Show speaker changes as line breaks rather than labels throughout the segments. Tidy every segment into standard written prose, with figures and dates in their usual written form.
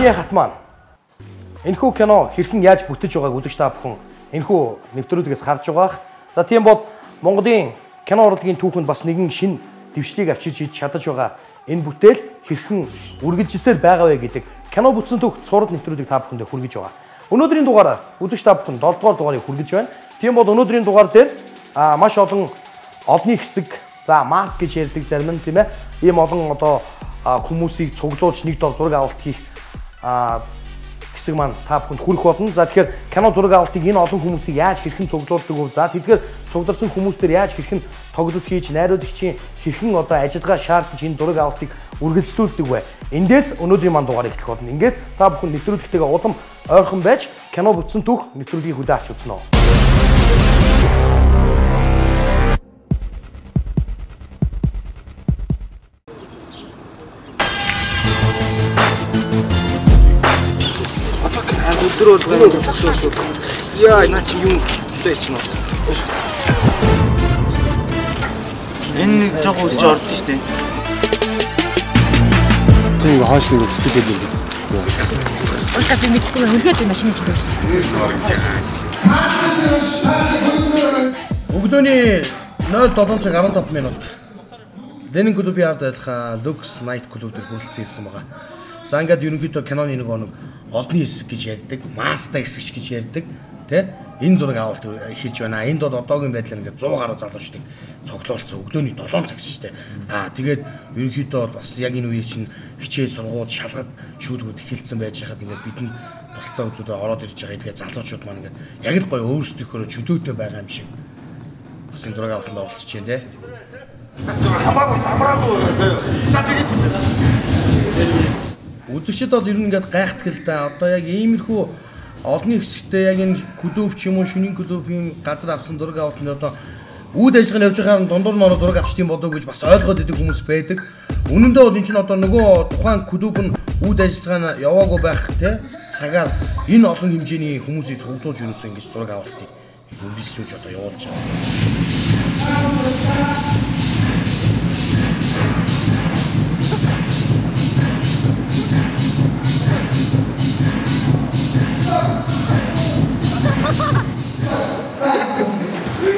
Миний хат маань энэхүү кино хэрхэн яаж бүтэж байгааг үзэж та бүхэн энэхүү нэвтрүүлгээс харж байгаах. За тийм бол Монголын кино урлагийн түүхэнд бас нэгэн шинэ дэвшлийг авчирч хийж чадаж байгаа энэ бүтээл хэрхэн үргэлжилсээр байгаа вэ гэдэг кино бүтсэн түүх сурал нэвтрүүлгийг та бүхэндээ хүргэж байгаа. Өнөөдрийн дугаараар үзэж та бүхэн 7 дугаар дугаарыг хүргэж байна. Тийм бол өнөөдрийн дугаар дээр маш олон олонний хэсэг за маск гэж ярьдаг зарим нь тийм ээ. Ийм олон одоо хүмүүсийг цуглуулж нэг дор зураг авалт хийх хэсэг маань та бүхэнд хүрэх болно. За тэгэхээр кино зураг авалтыг энэ олон хүмүүсийг яаж хэрхэн цуглуулдаг вэ? За тэгэхээр цугларсан хүмүүстээр яаж хэрхэн тоглолт хийж найруулагчийн хэрхэн одоо ажиллагаа шаардж энэ зураг авалтыг үргэлжлүүлдэг вэ? Эндээс өнөөдрийн маань дугаарыг эхлэх болно. Ингээд та бүхэн нэвтрүүлэгтэйгээ улам ойрхон байж кино бүтсэн түүх нэвтрүүлгийг хүлээн авч үзнэ.
Яа, иначе юм сэчнэ. Энэ жоо усж орд нь штэ.
Тийм хаашгүй хэлээд байна.
Уулзах би мэдгүй хөрхөөд машины чинь дүүс.
Өглөөний 07 цаг 15 минут. Ленин клубын ард айлха Lux Night клуб дээр хүрэлцэн ирсэн байгаа. За ингээд ерөнхийдөө киноны нэг олонний хэсэг гэж ярьдаг, маста хэсэг гэж ярьдаг, тий? Энэ зураг авалт хийж байна. Энд бол одоогийн байдлаар ингээд 100 гаруй залуучдыг цуглуулсан өглөөний 7 цаг шүү дээ. Тэгээд ерөнхийдөө бас яг энэ үеийн чинь хичээл сургууль, шалгад шүүлгүүд эхэлсэн байж хаад ингээд бидний болцоо үзүүдэд ороод ирж байгаа. Тэгээд залуучууд маань ингээд яг л гоё өөрсдийнхөө чөлөөтэй байгаа юм шиг бас энэ зураг авалтанд оролцож байна, тий?
Хамаагүй замраагүй заяа. За тэгээд
үзэгчд бол ер нь ингээд гайхдаг л да. Одоо яг иймэрхүү олонний хэсэгтээ яг энэ клуб ч юм уу шөнийн клубын газар авсан зураг авалтанд одоо үүд ажиллагаа явж байгаа дундуур нь зураг авчдсан болов гэж бас ойлгоод идэг хүмүүс байдаг. Үнэндээ бол энэ чинь одоо нөгөө тухайн клуб нь үүд ажиллагаа яваагүй байх те цагаар энэ олон хэмжээний хүмүүсийг цуглуулж юусэн ингэж зураг авалтыг хөндлөж одоо явуулж байгаа.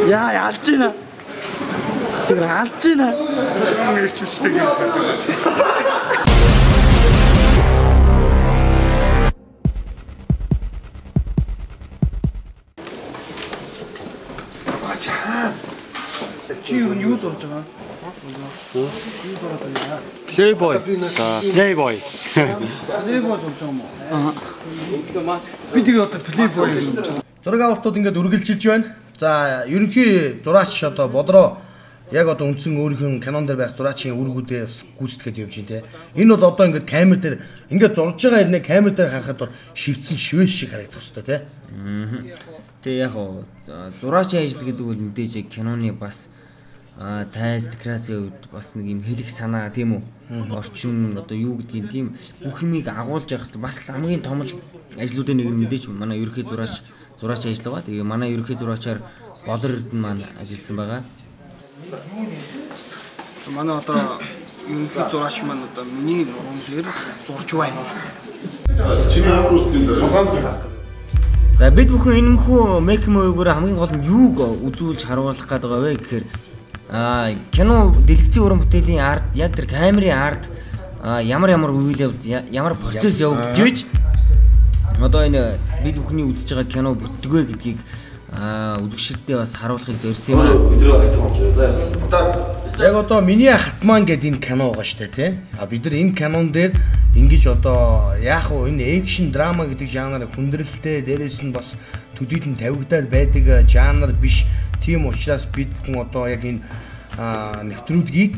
яа ялж байна. Чигээр алж байна. Юм ирч үстэй гэдэг.
Чи юу зурж байгаа?
Playboy. Playboy.
Playboy зурж байгаа юм уу? Би тэгээ одоо Playboy зурж байгаа. Зураг авалтууд ингээд үргэлжилж байна. За ерөнхий зураач одоо бодроо яг одоо үндсэн өөрийнх нь кинон дээр байх зураачийн үүргүүдээс гүйцэтгэхэд явж байна те. Энэ бол одоо ингээд камер дээр ингээд зурж байгаа ирнэ камер дээр харахад бол шивцэн шивэш шиг харагдах хэвээр те.
Тэгээ яг зураачийн ажил гэдэг бол мэдээж киноны бас тайз декорацийн үед бас нэг юм хэлэх санаа тийм үү? Орчин одоо юу гэдгийг тийм бүх юмыг агуулж явах хэрэгтэй. Бас хамгийн том ажлуудын нэг нь мэдээж манай ерөнхий зураач ажиллагаа. Тэгээ манай ерөнхий зураачаар Болор Эрдэнэ маань ажилласан байгаа.
Манай одоо ерөнхий зураач маань одоо миний нуруунд дээр зурж байна.
За бид бүхэн энэмхүү мейк мөвгөр хамгийн гол нь юуг үзүүлж харуулах гээд байгаа вэ гэхээр кино дэлгэцийн уран бүтээлийн арт яг тэр камерын арт ямар үйл явд ямар процесс явагдаж байж одоо энэ бид бүхний үзэж байгаа кино бүтдэг вэ гэдгийг үзэгчдэд бас харуулахыг зорьсон юм байна.
Өдрөө хайтан орж байгаа. За яг одоо миний хатман гэдэг энэ кино байгаа шүү дээ тий. Бид нар энэ кинон дээр ингэж одоо яах вэ энэ экшн драма гэдэг жанрыг хүндрэлтэй дээрээс нь бас төдийдэн тавигдаад байдаг жанр биш. Тийм учраас бид бүхэн одоо яг энэ нэвтрүүлгийг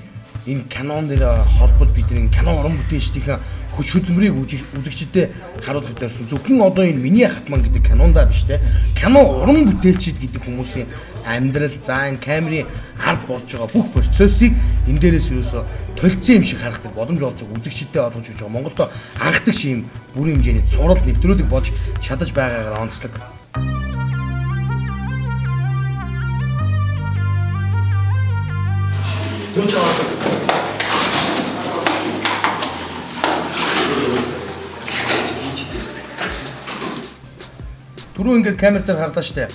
энэ кинон дээр холбоод бид энэ кино уран бүтээлчдийн хүч хөдөлмөрийг үзэгчдэд харуулах зорьсон. Зөвхөн одоо энэ миний хатман гэдэг кинондаа биш те. Кино уран бүтээлчд гэдэг хүмүүсийн амьдрал, за энэ камерын ард болж байгаа бүх процессыг энэ дээрээс юусоо толцсон юм шиг харах боломж олцог үзэгчдэд олгож өгч байгаа. Монголд анхдаг шим бүрийн хэмжээний цуврал нэвтрүүлэг болж чадаж байгаагаар онцлог. түрүү ингээд камер дээр харлаа штэ.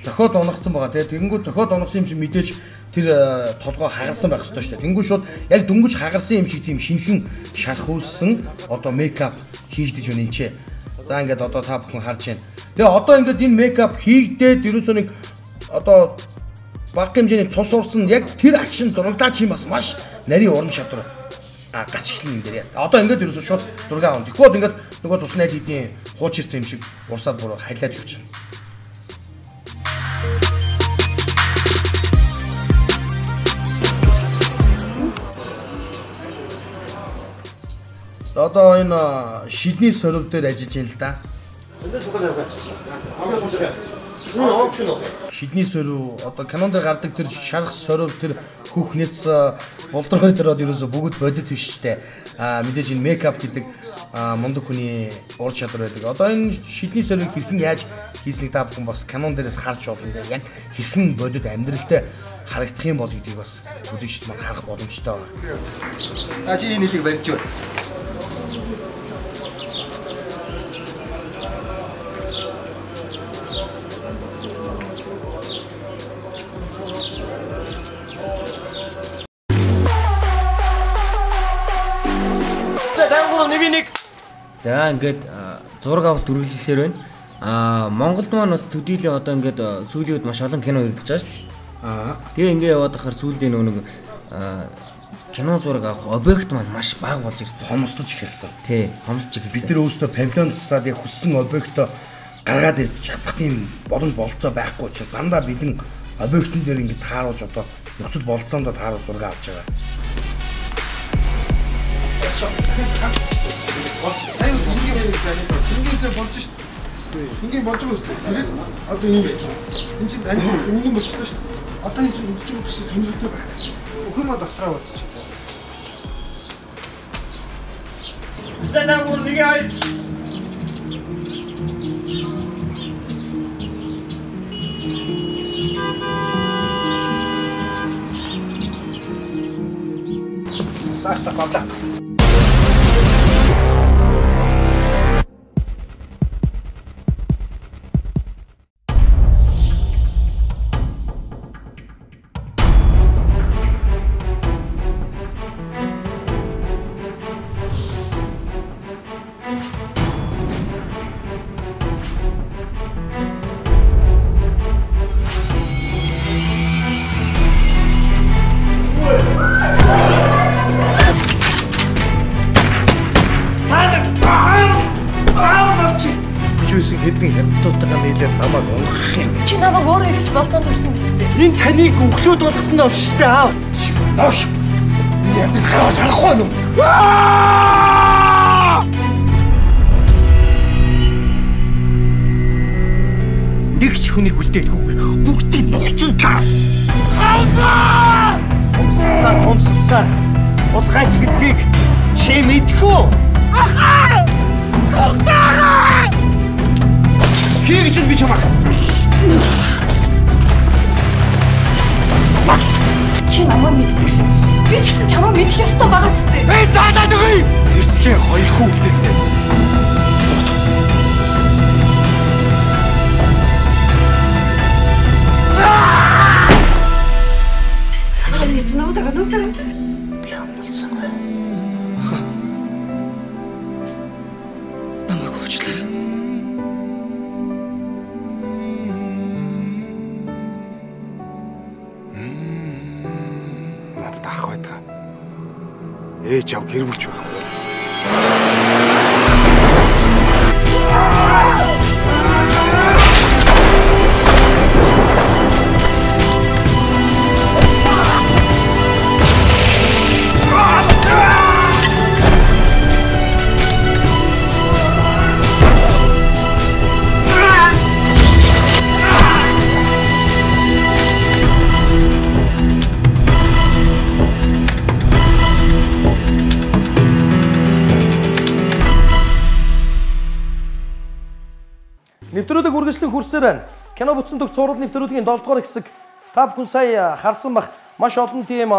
Зохиод унагцсан байгаа тийм. Тэгэнгүүт зохиод унагсан юм шиг мэдээж тэр толгой хагарсан байх ёстой штэ. Тэнгүү шууд яг дөнгөж хагарсан юм шиг тийм шинхэн шарах үйлсэн одоо мейкап хийгдэж байна энэ. За ингээд одоо та бүхэн харж байна. Тэгээ одоо ингээд энэ мейкап хийгдээд ерөөсөө нэг одоо баг хэмжээний цус урсан яг тэр акшн зурагтаач юм бас маш нарийн уран чадвар гарч эхлэн юм дээр. Одоо ингээд ерөөсөө шууд зураг авах. Тэгэхгүй ингээд нөгөө цус найдын хуучирсан юм шиг урсаад бүр хайлаад явж байна. Одоо энэ шидний сорив дээр ажиллаж байна л да. Шидний сорив одоо кинонд гардаг тэр шарах сорив тэр хөх нэц болдрой дээр ерөөсө бүгд бодит биш штэ. Мэдээж энэ мейкап гэдэг мундаг хүний ур чадвар байдаг. Одоо энэ шидний сорив хэрхэн яаж хийснийг та бүхэн бас кинон дээрээс харж болно. Яг хэрхэн бодит амьдралтай харагдах юм бол гэдгийг бас үзэгчд маань харах боломжтой байна.
Чи энэ нэг барьж байна.
За ингээд зураг авалт үргэлжилсээр байна. Монголд маань бас төдийлөн одоо ингээд сүүлийн үед маш олон кино ирдэж байгаа шүү дээ. Тэгээ ингээд яваад ахаар сүүлийн нэг кино зураг авах объект маань маш бага болж ирсэн.
Хомсдож эхэлсэн.
Тий, хомсдож эхэлсэн.
Бид нар өөрсдөө павильон засаад яг хүссэн объектоо гаргаад ирж чадах тийм боломж болцоо байхгүй учраас дандаа бидний объектын дээр ингээд тааруулж одоо нөхцөл болцоонд тааруулж зураг авч байгаа.
Сайн ингийн болж шүү дээ. Ингийн болж байгаа үстэй. Тэр одоо энэ чинь ангийн болчихлоо шүү дээ. Одоо энэ чинь үдчих шиг сонирхолтой байх. Өхөөмө дотроо бодчих. За дагуул нэг ай. Саста павда.
Хэдэн хятадтайгаа нийлээд намайг унгах юм.
Чи намайг өөрөө ихж болцоонд хүрсэн бицтэй.
Энэ таныг өгтөөд болгосон нь шүү дээ аав. Nooш. Энэ ядд хавж харахгүй нь. Нэг ч хүнийг үлдээхгүй. Бүгдийг нухчин та. Хомссан. Улгаач гэдгийг чи мэдхүү. Ахаа! Ахаа! Хийж би чамаа.
Чи намайг мэддэг шиг. Би ч гэсэн чамайг мэдэх ёстой байгаа ч гэдэг.
Би заалаад өгье. Тэрсгийн хоёр хүү гэлээснэ. Зогт.
Хаяч нуудаа.
Би амлсан бай. Намайг уучлаарай. Ах байдаг. Ээж яв гэр бүлч байх.
Нэвтрүүлэг үргэлжлэн хүрсээр байна. Кино бүтсэн төгс цуврал нэвтрүүлгийн 7 дугаар хэсэг та бүхэн сая харсан бах маш олон тийм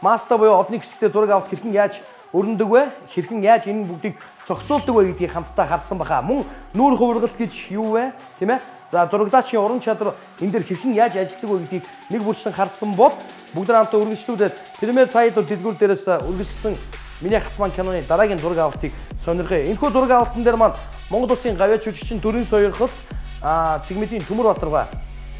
маста буюу одны хэсэгтээ зураг авах хэрхэн яаж өрнөдөг вэ? Хэрхэн яаж энэ бүгдийг зохицуулдаг вэ гэдгийг хамтдаа харсан баха. Мөн нүүр хувиргалт гэж юу вэ? Тийм ээ? За зурагдаачийн уран чадвар энэ дээр хэрхэн яаж ажилладаг вэ гэдгийг нэг бүрчлэн харсан бол бүгд хамтаа үргэлжлүүлээд Премьер Тайдор дэлгүүр дээрээс үргэлжлсэн миний хат маань киноны дараагийн зураг авалтыг сонирхъя. Энэхүү зураг авалтан дээр маань Монгол Улсын гавьяа жүжигчин Төрийн Сойрхол Цэгмэдийн Төмөр Батаргаа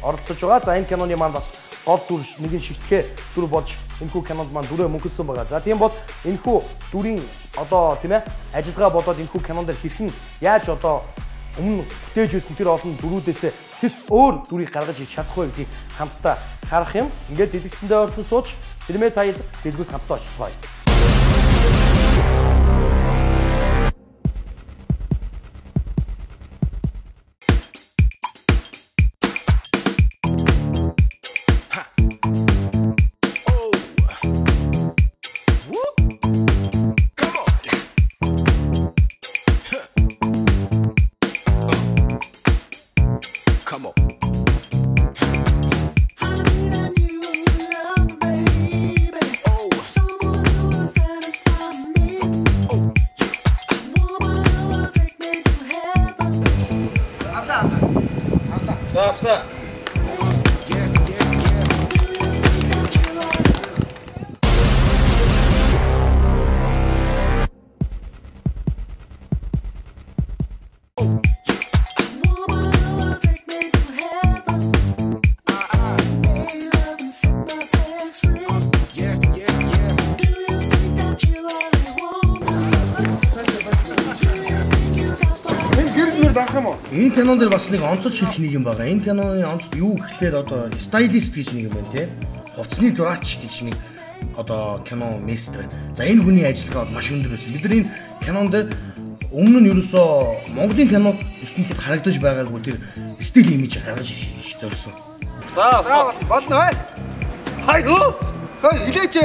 оролцож байгаа. За энэ киноны маань бас гол дүр нэгэн шигтгэе дүр болж энэхүү кинонд маань дүрээ мөнгөсөн байгаа. За тийм бол энэхүү дүрийн одоо тийм ээ ажиллагаа болоод энэхүү кинонд хэрхэн яаж одоо өмнө бүтээж байсан тэр олон дүрүүдээс хэс өөр дүрийг гаргаж ич чадах вэ гэдгийг хамтдаа харах юм. Ингээд дэлгэцэндээ орсон сууч Премьер Тайд дэлгүүрт хамтдаа очицгаая.
Запса.
Энэ кинон дээр бас нэг онцлог шилэх нэг юм байгаа. Энэ киноны онцлог юу гэхлээр одоо стайлист гэж нэг юм байна тий. Хувцсны дураач гэж нэг одоо кино мастер. За энэ хүний ажиллагаа маш өндөр байсан. Бид нар энэ кинон дээр өмнө нь ерөөсөө Монголын кинод ертөнцид харагдаж байгаагүй тэр стил имиж гаргаж ирэх зорьсон.
За болно хай. Хай хөө. Хөөе илээч.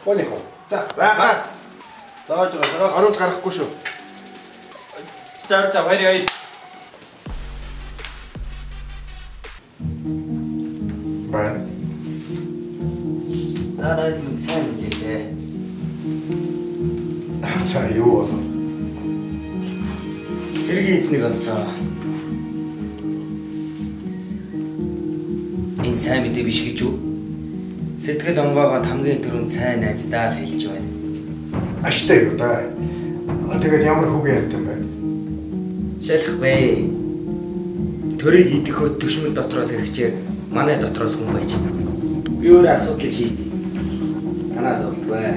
Болих уу. За. Зааж байгаа. Оруулж гарахгүй шүү.
За баяр.
Баяр.
За найз минь сайн мэдээ.
За юу болов?
Хэрэг эзнийг олцоо. Энэ сайн мэдээ биш гэж юу? Сэтгэл онгоогоод хамгийн түрүүнд сайн найздаа л хэлж байна.
Аштай юу да. Тэгээд ямар хүүгээ ярьд юм бэ?
Шалахгүй. Төрийг идэх хөт төшмөл дотроос ихчээр манай дотроос хүн байж. Би өөрөө асуудал шийдэе. Санаа зовлтгүй.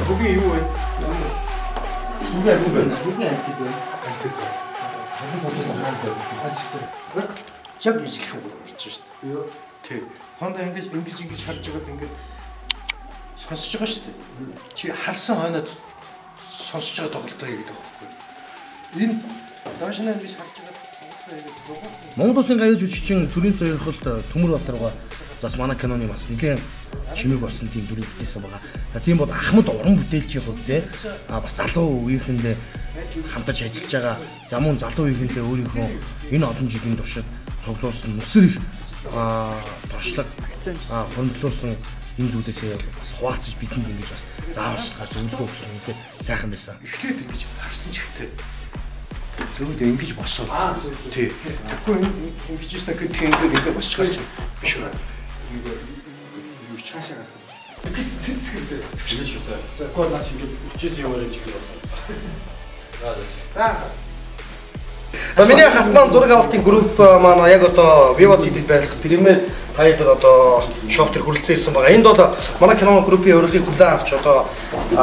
Хүүгээ юу вэ?
Хүүгээ антид байна.
Яг ижлэх юм гарч шүү дээ. Юу? Тий. Хондоо ингэж харж байгаад ингэж сонсож байгаа шүү дээ. Чи харсан хойноо сонсож байгаа тоглолтоо хийгээд байгаа байхгүй. Энэ даашнаа ингэж харж байгаад тоглолтоо хийгээд зугаа.
Монгол Улсын гавьяа жүжигчин Төрийн Сойрхол Төмөр Батаргаа бас манай киноны бас нэгэн чимэг болсон тийм дүрийг бүтээсэн байгаа. За тийм бол Ахмад уран бүтээлчийн хувьд те бас залуу үеийнхэндээ хамтарч ажиллаж байгаа. За мөн залуу үеийнхэндээ өөрийнхөө энэ олон жилийн туршид цуглуулсан нүсэр их туршлага хөндлөөсөн энэ зүйлээсээ бас хуваалцаж бидэнд ингэж бас зааварчилгаа зөвлөгөө өгсөн үнэхээр сайхан байсан.
Эхлээд ингэж харсан ч ихтэй. Зөвхөн ингэж босоо. Тий. Тэгэхгүй ингэж яснаа гэх тийм ингэ босчихооч биш үү? Юу ч хаашаа гарах. Гэс цэцгэр шүү заа. За гол наач ингэ үрчээс яваар юм чиг болсон. За.
Миний хатман зураг авалтын групп маань яг одоо Viva City-д байх Премьер Тайлбар одоо шоп төр хүрэлцэн ирсэн байгаа. Энд одоо манай кино группийн урилгыг хүлээн авч одоо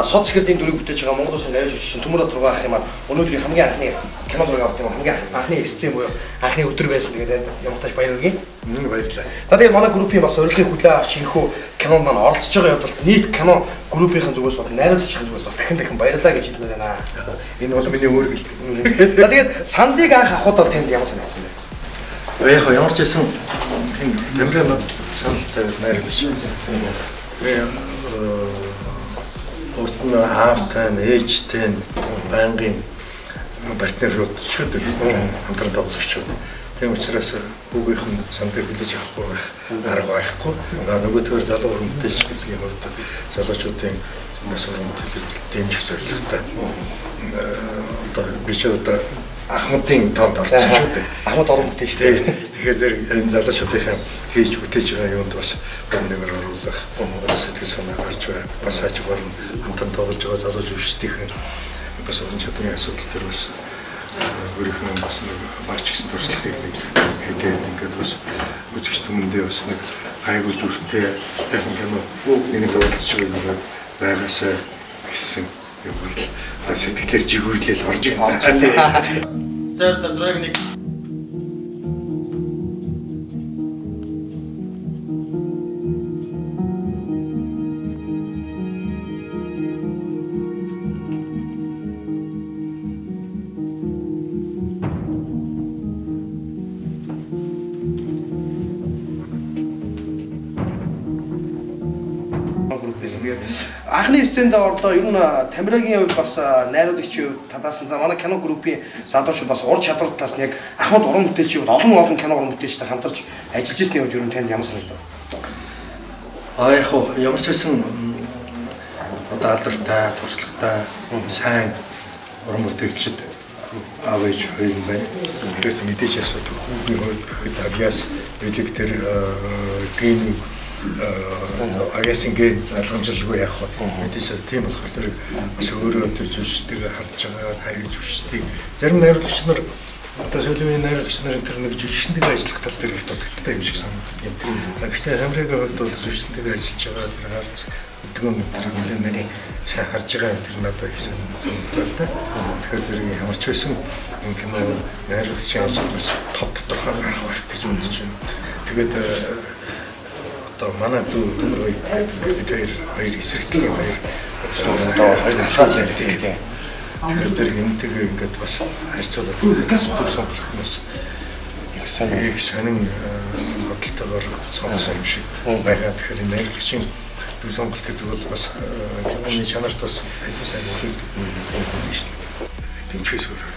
соцсэргийн дүрийг бүтээж байгаа Монгол Улсын авьяас жүжигчин Төмөр Батар ах юм аа. Өнөөдрийн хамгийн анхны кино зураг авдаг хамгийн анхны сцен буюу анхны өдөр байсан. Тэгээд ямартаж баяр хүргэе.
Баярлалаа.
За тэгээд манай группийн бас урилгыг хүлээн авч энэхүү кинонд маань оролцож байгаа явдал нийт кино группийн зүгээс бол найруулагчийн зүгээс бас дахин баярлалаа гэж хэлмээр байна.
Энэ бол миний өөр гэл.
За тэгээд сандыг анх авахд бол танд ямар санагдсан бэ?
Яг ямар ч байсан нэмрээ саналтай найруулагч. Урд нь аавтай, ээжтэй, байнгын партнерууд шүү дээ. Хамтран тоглогчдод. Тийм учраас бүгийнх нь сандыг хүлээж авахгүй байх арга байхгүй. Нөгөө төр залуу өрөмтөж гэдэг юм уу залуучуудын бас өрөмтөлийг дэмжих зорилготой. Одоо би ч одоо Ахмадын тоонд орсон шүү дээ.
Ахмад орон бүтээч дээ.
Тэгэхээр зэрэг энэ залуучуудын хийж бүтээж байгаа юмд бас нэмэр оруулах, бас сэтгэл санаа гарч бай, бас хажуугаар нь хамтан тоглож байгаа залууч өвчтийн бас уран чадрын асуудал төр бас өөрийнхөө бас нэг багч гэсэн туршлагыг нэг хэдээд ингээд бас үзэгч түмэндээ бас нэг гайгүй дүртэй дахин кино нэгэнд оролцож байгаасаа гэсэн юм бол одоо сэтгэлээр жигүүрлэл орж байна.
Sir, the dragon.
Анхны сценд орлоо ер нь Тамирагийн хувьд бас найруулагчийн хувьд тадаасан. За манай кино группийн залуучууд бас ур чадвартаас нь яг Ахмад уран бүтээлчийн хувьд олон кино уран бүтээлчтэй хамтарч ажиллаж ирсний хувьд ер нь танд ямар санагдав?
Яг хоо ямар ч байсан одоо алдартай, туршлагатай, сайн уран бүтээлчд аав ээж хоёр юм байна. Тэрээс мэдээж асуудаг. Хүүгийн хувьд гэхэд авьяас, элэг тэр гений агаасын ген залгамжилгүй яах вэ? Мэдээж тийм болохоор зэрэг бас өөрөө тэр жүжигчдээ харж байгаа хайж жүжигчдийг зарим найруулагч нар одоо сүүлийн найруулагч нарын тэр нэг жүжигчдээ ажиллах тал дээр их дутагдaltaй юм шиг санагддаг юм. Гэхдээ Хамрыгийн хувьд бол жүжигчдээ ажиллаж байгаа тэр харц өдгөө мэдрэг нэрийн сайн харж байгаа тэр надад их санагдлаа л да. Тэгэхээр зэрэг ямар ч байсан энэ кино найруулагчийн ажил бас тод тодорхой гарах байх гэж бодож байна. Тэгээд манай дүү Төмөр хоёр хоёр эсрэгтэй хоёр одоо хоёр галхаа зэрэг тийм. Тэгэхээр зэрэг энэтэйгээ ингээд бас харьцуулаад төв сонголт нь бас их сонин бодлоготойгоор сонсон юм шиг байгаа. Тэгэхээр найруулагчийн төв сонголт гэдэг бол бас киноны чанарт бас айгүй сайн нөлөөлдөг юм шүү дээ. Дэмжихээс өөр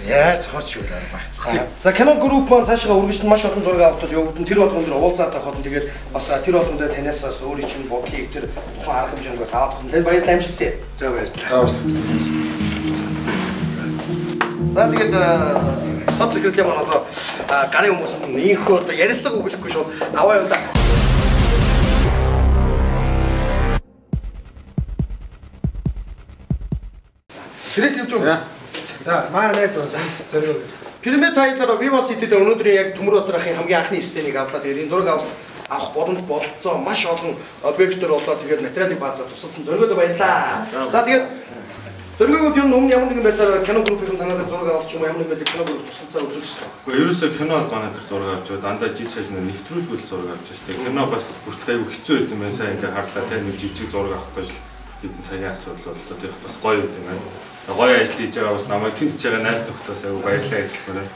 яаж хоч юу байна.
За кино групп маань цаашаа үргэлжлэн маш олон зураг аваад явагдсан. Тэр болгон дээр уулзаад байхад нь тэгээд бас тэр болгон дээр танаас бас өөрийн чинь бодлыг тэр тухайн арга хэмжээнд бас аваад авах. Тэгээд баярлалаа амжилтсэ.
За баярлалаа.
За тэгээд соцсекретарь маань одоо гарын хүмүүс нь ийхүү одоо ярилцлага өгөхгүй шууд аваа явуулаа.
Сэрэг юм жоо. За маа найз зориг.
Пирамид тайлбараа би бас идэд өнөөдрийн яг Төмөр Батар ахын хамгийн анхны сценыг авлаа. Тэгээд энэ зураг авах боломж болцоо маш олон объектор болоод тэгээд материалын баазаа тусалсан. Дөргөөд баярлаа. За тэгээд дөргөөд юм өмнө ямар нэгэн байдлаар кино группийн танаад зураг авах юм ямар нэгэн байдлаар кино групп тусалцаа үзүүлчихсэн.
Гэхдээ ерөөсөө кино албаны дээр зураг авч дандаа жиж шаж нэвтрүүлгүүл зураг авч штэ. Кино бас бүртгэх аюу хэцүү байт юм байна. Сайн ингээ харлаа тэ нэг жижиг зураг авах гэж хэдэн цагийн асуудал боллоо. Тэгэх бас гоё юм байна. Гоё ажил хийж байгаа бас намайг тэмж байгаа найз нөхдөс аюу баярлалаа гэж хэлмээр.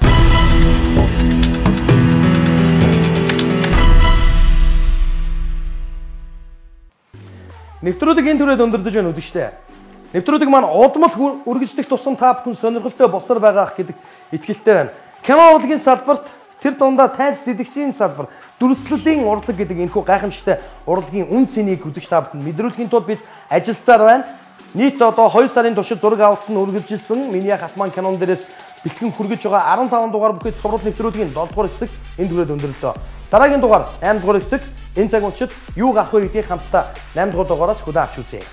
Нэвтрүүлэг энэ төрөйд өндөрдөж байна үдэгчтэй. Нэвтрүүлэг маань удмал үргэлжлэх тусам та бүхэн сонирхолтой босор байгаах гэдэг итгэлтэй байна. Кино урлагийн салбарт тэр дундаа тайз дэлгэцийн салбар, дүрслэлийн урлаг гэдэг энэхүү гайхамшигтай урлагийн үн цэнийг үзэж та бүхэн мэдрүүлэхийн тулд бид ажилласаар байна. Нийт одоо 2 сарын туршид зураг авалт нь үргэлжилсэн. Миний хатман кинон дээрээс бэлтгэн хүргэж байгаа 15 дугаар бүхэл цуврал нэвтрүүлгийн 7 дугаар хэсэг энэ түрээд өндөрлөө. Дараагийн дугаар 8 дугаар хэсэг энэ цаг үед юу гарах вэ гэдгийг хамтдаа 8 дугаар дугаараас хүлээн авч үзье.